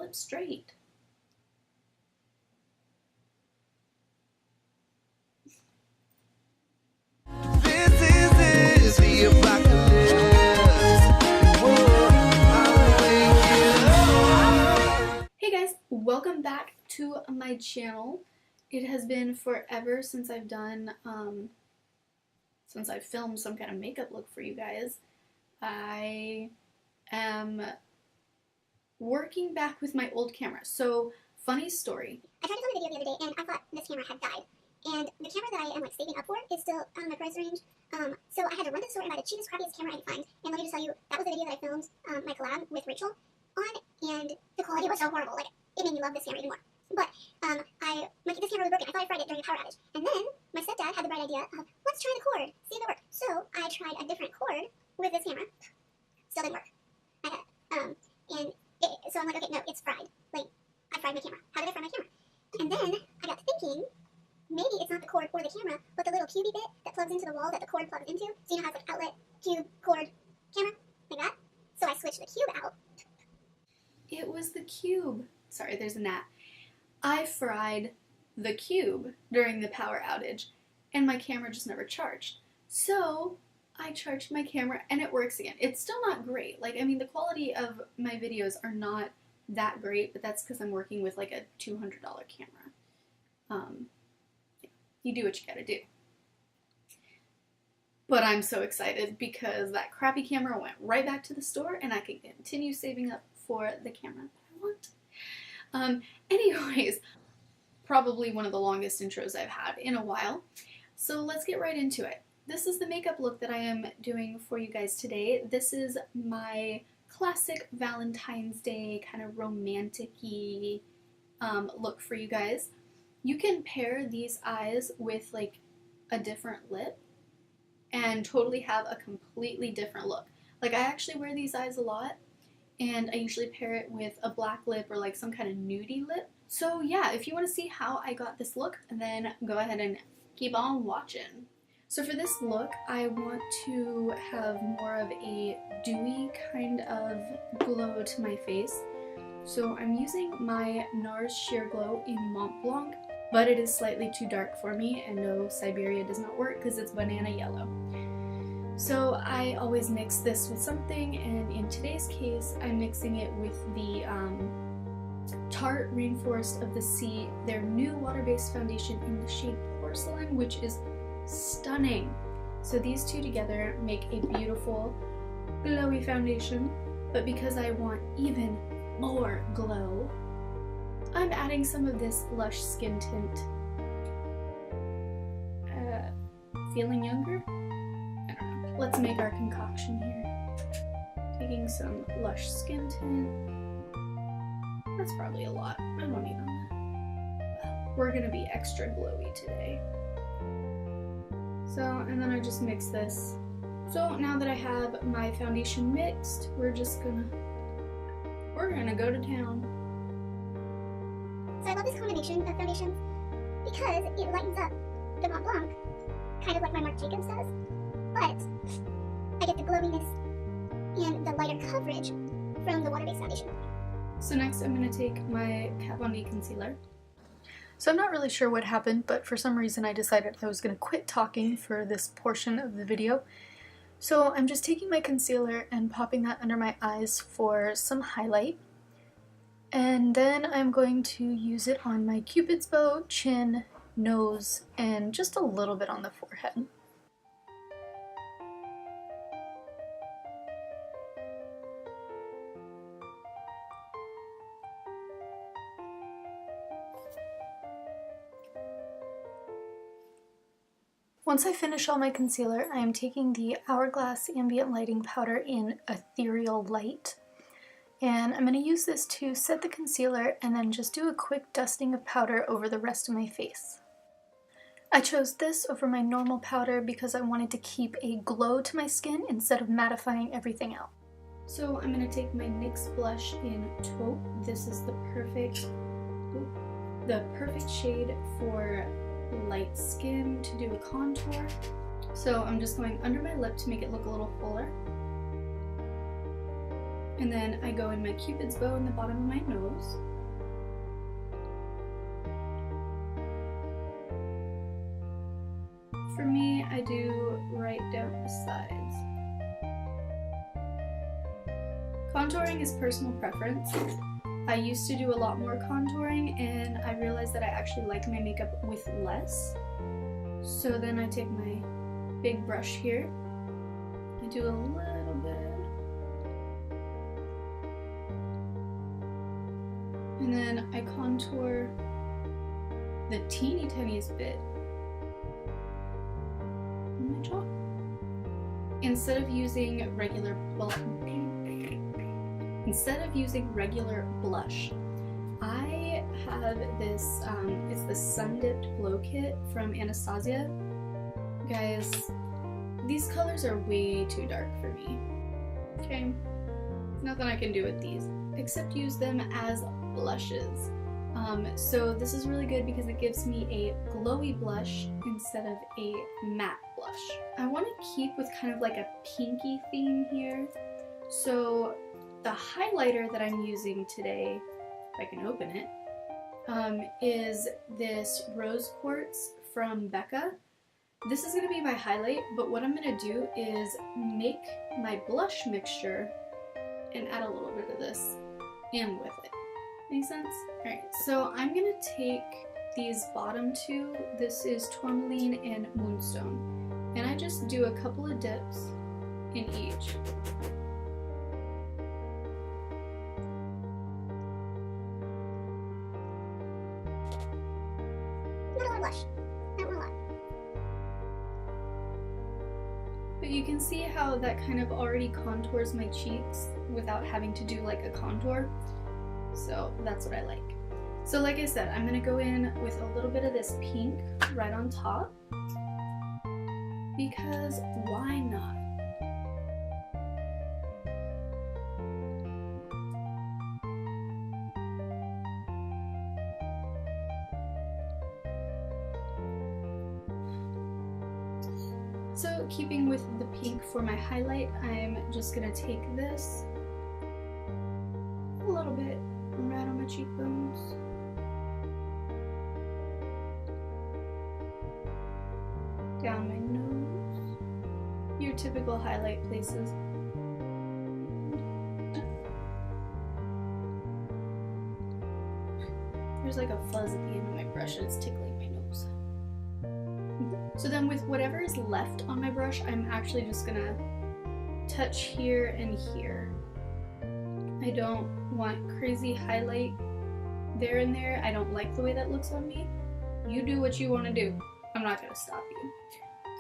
flip straight. Hey guys, welcome back to my channel. It has been forever since I've done, since I've filmed some kind of makeup look for you guys. I am working back with my old camera. So, funny story. I tried to film a video the other day and I thought this camera had died. And the camera that I am like saving up for is still out of my price range. So I had to run to the store and buy the cheapest, crappiest camera I could find. And let me just tell you, that was the video that I filmed my collab with Rachel on, and the quality was so horrible. Like, it made me love this camera even more. But this camera was broken. I thought I fried it during a power outage. And then my stepdad had the bright idea of, let's try the cord, see if it works. So I tried a different cord with this camera. Still didn't work. So I'm like, okay, no, it's fried. Like, I fried my camera. How did I fry my camera? And then I got to thinking, maybe it's not the cord or the camera, but the little cubey bit that plugs into the wall that the cord plugs into. So you know how it's like outlet, cube, cord, camera, like that? So I switched the cube out. It was the cube. Sorry, there's a gnat. I fried the cube during the power outage, and my camera just never charged. So I charged my camera, and it works again. It's still not great. Like, I mean, the quality of my videos are not that great, but that's because I'm working with like a $200 camera. You do what you gotta do. But I'm so excited because that crappy camera went right back to the store and I can continue saving up for the camera that I want. Anyways, probably one of the longest intros I've had in a while. So let's get right into it. This is the makeup look that I am doing for you guys today. This is my classic Valentine's Day kind of romantic-y look for you guys. You can pair these eyes with like a different lip and totally have a completely different look. Like, I actually wear these eyes a lot, and I usually pair it with a black lip or like some kind of nudie lip. So yeah, if you want to see how I got this look, then go ahead and keep on watching. So for this look, I want to have more of a dewy kind of glow to my face. So I'm using my NARS Sheer Glow in Mont Blanc, but it is slightly too dark for me, and no, Siberia does not work because it's banana yellow. So I always mix this with something, and in today's case, I'm mixing it with the Tarte Rainforest of the Sea, their new water-based foundation in the shade Porcelain, which is stunning. So these two together make a beautiful glowy foundation, but because I want even more glow, I'm adding some of this Lush Skin Tint. Feeling younger? I don't know. Let's make our concoction here. Taking some Lush Skin Tint. That's probably a lot. I don't need that. We're gonna be extra glowy today. So, and then I just mix this. So now that I have my foundation mixed, we're gonna go to town. So I love this combination of foundations because it lightens up the Mont Blanc, kind of like my Marc Jacobs does, but I get the glowiness and the lighter coverage from the water-based foundation. So next I'm going to take my Kat Von D concealer. So I'm not really sure what happened, but for some reason I decided I was going to quit talking for this portion of the video. So I'm just taking my concealer and popping that under my eyes for some highlight. And then I'm going to use it on my Cupid's bow, chin, nose, and just a little bit on the forehead. Once I finish all my concealer, I am taking the Hourglass Ambient Lighting Powder in Etherial Light. And I'm going to use this to set the concealer and then just do a quick dusting of powder over the rest of my face. I chose this over my normal powder because I wanted to keep a glow to my skin instead of mattifying everything out. So I'm going to take my NYX Blush in Taupe. This is the perfect shade for light skin to do a contour. So I'm just going under my lip to make it look a little fuller. And then I go in my Cupid's bow in the bottom of my nose. For me, I do right down the sides. Contouring is personal preference. I used to do a lot more contouring and I realized that I actually like my makeup with less. So then I take my big brush here. I do a little bit. And then I contour the teeny tiniest bit on my jaw. Instead of using regular blush, I have this, it's the Sun Dipped Glow Kit from Anastasia. Guys, these colors are way too dark for me. Okay, nothing I can do with these, except use them as blushes. So this is really good because it gives me a glowy blush instead of a matte blush. I want to keep with kind of like a pinky theme here. So the highlighter that I'm using today, if I can open it, is this Rose Quartz from Becca. This is going to be my highlight, but what I'm going to do is make my blush mixture and add a little bit of this in with it. Make sense? Alright, so I'm going to take these bottom two. This is Tourmaline and Moonstone. And I just do a couple of dips in each. Not a lot of blush. Not a lot. But you can see how that kind of already contours my cheeks without having to do like a contour. So that's what I like. So like I said, I'm going to go in with a little bit of this pink right on top. Because why not? So keeping with the pink for my highlight, I'm just going to take this a little bit right on my cheekbones. Down my nose. Your typical highlight places. There's like a fuzz at the end of my brush and it's tickling my nose. So then with whatever is left on my brush, I'm actually just gonna touch here and here. I don't want crazy highlight there and there. I don't like the way that looks on me. You do what you want to do. I'm not gonna stop you.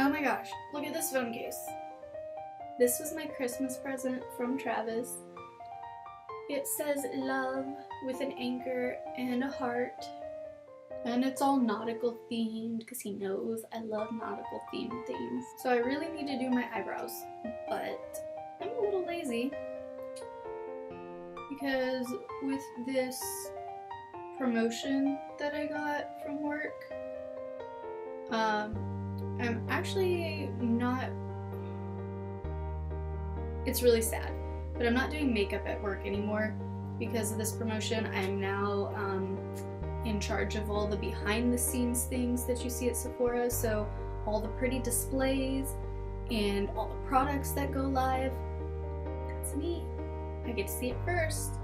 Oh my gosh, look at this phone case. This was my Christmas present from Travis. It says love with an anchor and a heart. And it's all nautical themed because he knows I love nautical themed things. So I really need to do my eyebrows, but I'm a little lazy because with this promotion that I got from work, I'm actually not, it's really sad, but I'm not doing makeup at work anymore because of this promotion. I'm now in charge of all the behind the scenes things that you see at Sephora, so all the pretty displays and all the products that go live, that's me. I get to see it first.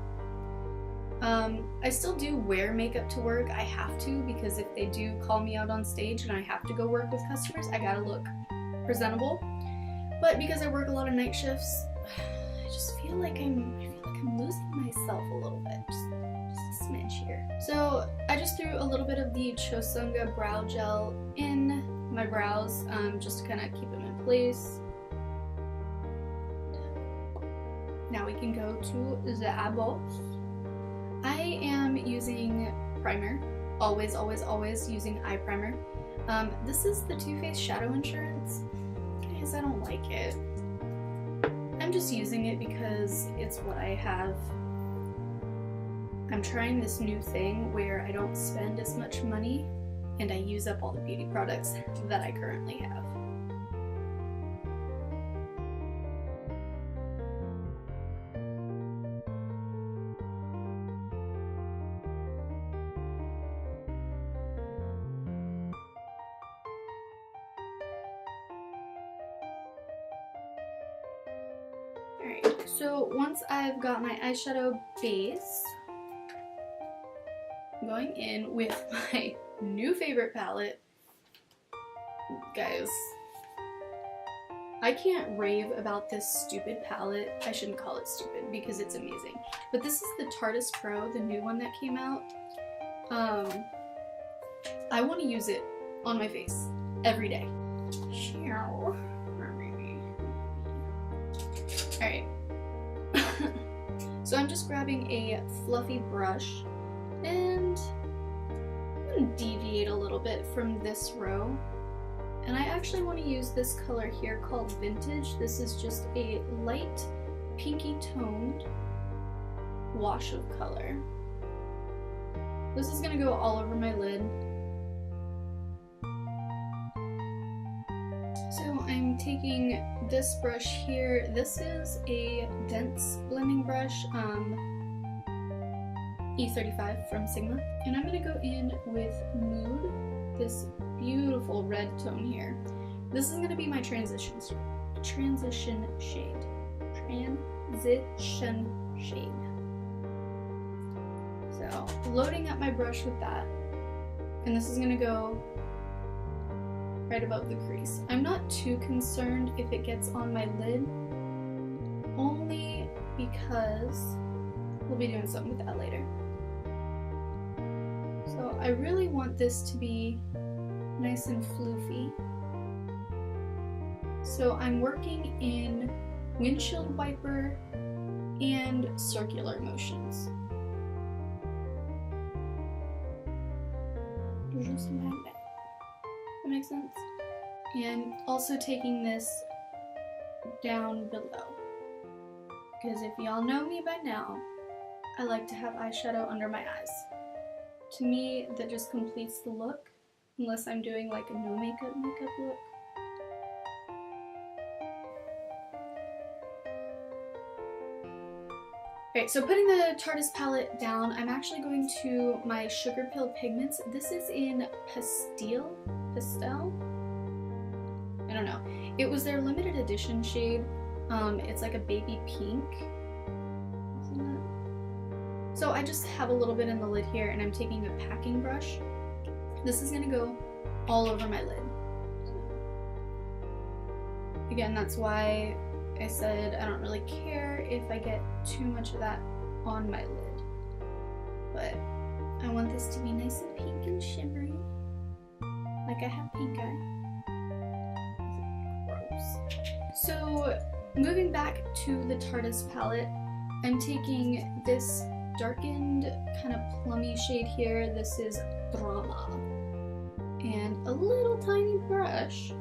I still do wear makeup to work. I have to, because if they do call me out on stage and I have to go work with customers, I gotta look presentable. But because I work a lot of night shifts, I just feel like I'm losing myself a little bit. Just a smidge here. So I just threw a little bit of the Chosunga Brow Gel in my brows, just to kind of keep them in place. Now we can go to the eyeballs. I am using primer, always using eye primer. This is the Too Faced Shadow Insurance. Guys, I don't like it. I'm just using it because it's what I have. I'm trying this new thing where I don't spend as much money and I use up all the beauty products that I currently have. Alright, so once I've got my eyeshadow base, I'm going in with my new favorite palette. Guys, I can't rave about this stupid palette. I shouldn't call it stupid because it's amazing. But this is the Tarteiest Pro, the new one that came out. I want to use it on my face every day. Alright. So I'm just grabbing a fluffy brush and I'm going to deviate a little bit from this row. And I actually want to use this color here called Vintage. This is just a light pinky toned wash of color. This is going to go all over my lid. So I'm taking this brush here. This is a dense blending brush, E35 from Sigma. And I'm going to go in with Mood, this beautiful red tone here. This is going to be my transition shade. Transition shade. So, loading up my brush with that. And this is going to go right above the crease. I'm not too concerned if it gets on my lid, only because we'll be doing something with that later. So I really want this to be nice and floofy. So I'm working in windshield wiper and circular motions. Just like that. That makes sense? And also taking this down below. Because if y'all know me by now, I like to have eyeshadow under my eyes. To me, that just completes the look, unless I'm doing like a no makeup look. Alright, so putting the Tarteiest palette down, I'm actually going to my Sugarpill pigments. This is in Pastelle? I don't know. It was their limited edition shade. It's like a baby pink. Isn't it? So I just have a little bit in the lid here and I'm taking a packing brush. This is gonna go all over my lid. Again, that's why I said I don't really care if I get too much of that on my lid. But I want this to be nice and pink and shimmery. Like I have pink eye. Gross. So moving back to the Tarteiest palette, I'm taking this darkened kind of plummy shade here. This is Drama. And a little tiny brush.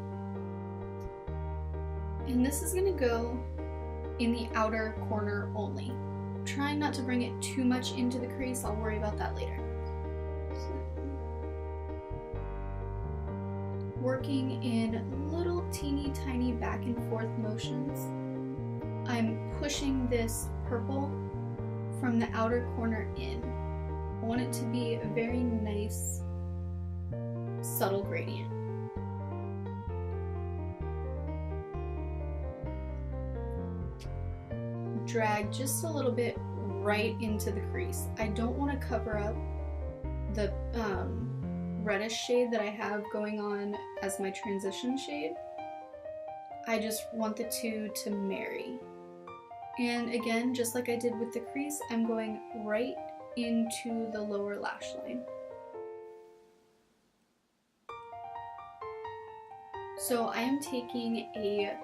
And this is going to go in the outer corner only. I'm trying not to bring it too much into the crease. I'll worry about that later. Working in little teeny tiny back and forth motions. I'm pushing this purple from the outer corner in. I want it to be a very nice, subtle gradient. Drag just a little bit right into the crease. I don't want to cover up the reddish shade that I have going on as my transition shade. I just want the two to marry. And again, just like I did with the crease, I'm going right into the lower lash line. So I am taking a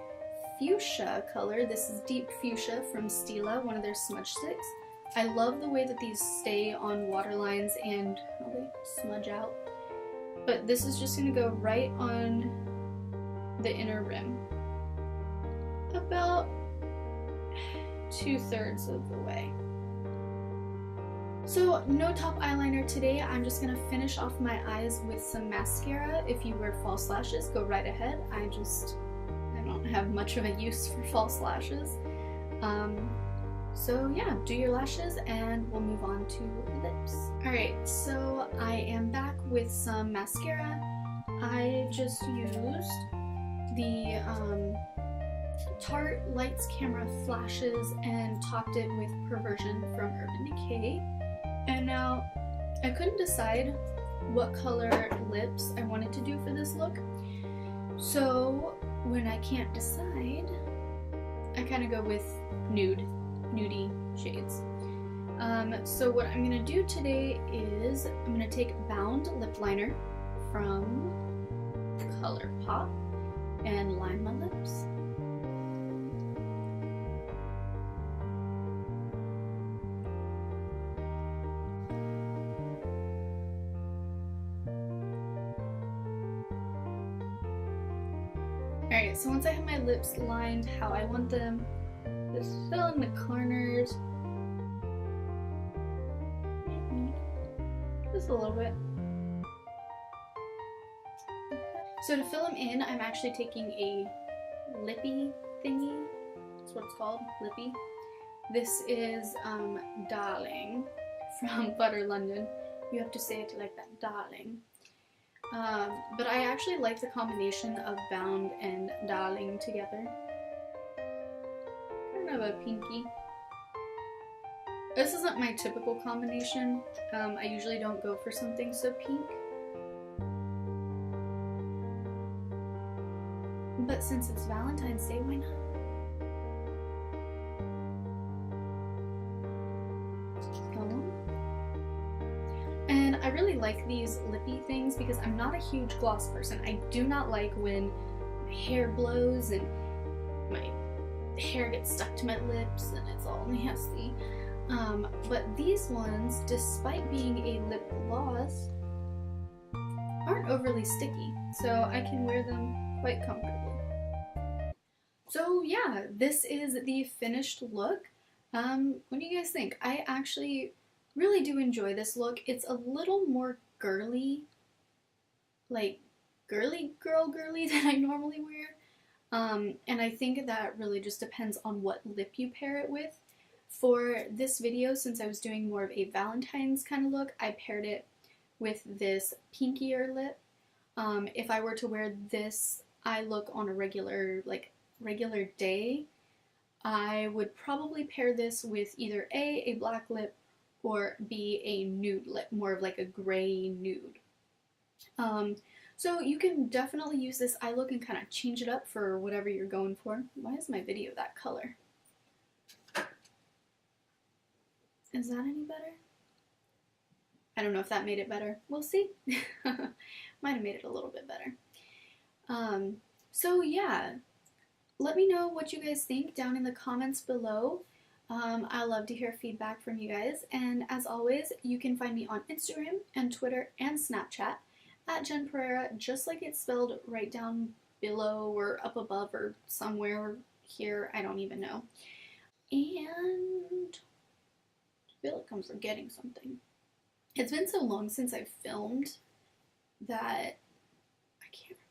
fuchsia color. This is Deep Fuchsia from Stila, one of their smudge sticks. I love the way that these stay on waterlines and they smudge out. But this is just going to go right on the inner rim. About 2/3 of the way. So no top eyeliner today. I'm just going to finish off my eyes with some mascara. If you wear false lashes, go right ahead. I don't have much of a use for false lashes. So yeah, do your lashes and we'll move on to lips. Alright, so I am back with some mascara. I just used the Tarte Lights Camera Flashes and topped it with Perversion from Urban Decay. And now I couldn't decide what color lips I wanted to do for this look. So when I can't decide, I kind of go with nudie shades. So what I'm going to do today is I'm going to take Bound Lip Liner from Colourpop and line my lips. Alright, so once I have my lips lined how I want them, just fill in the corners. Just a little bit. So to fill them in, I'm actually taking a Lippy thingy. That's what it's called, Lippy. This is Dahling from Butter London. You have to say it like that, Dahling. But I actually like the combination of Bound and Dahling together. Kind of a pinky. This isn't my typical combination. I usually don't go for something so pink. But since it's Valentine's Day, why not? And I really like these lippy things because I'm not a huge gloss person. I do not like when my hair blows and my hair gets stuck to my lips and it's all nasty. But these ones, despite being a lip gloss, aren't overly sticky, so I can wear them quite comfortably. So yeah, this is the finished look. What do you guys think? I actually really do enjoy this look. It's a little more girly, like girly than I normally wear. And I think that really just depends on what lip you pair it with. For this video, since I was doing more of a Valentine's kind of look, I paired it with this pinkier lip. If I were to wear this eye look on a regular day, I would probably pair this with either A black lip, or B, a nude lip, more of like a gray nude. So you can definitely use this eye look and kind of change it up for whatever you're going for. Why is my video that color? Is that any better? I don't know if that made it better. We'll see. Might have made it a little bit better. So yeah, let me know what you guys think down in the comments below. I love to hear feedback from you guys, and as always, you can find me on Instagram and Twitter and Snapchat at Jen Pereira, just like it's spelled right down below or up above or somewhere here, I don't even know. And I feel like I'm forgetting something. It's been so long since I've filmed that I can't remember.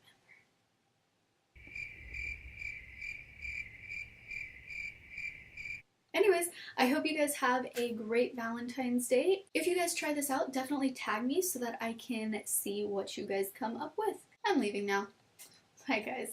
Anyways, I hope you guys have a great Valentine's Day. If you guys try this out, definitely tag me so that I can see what you guys come up with. I'm leaving now. Bye, guys.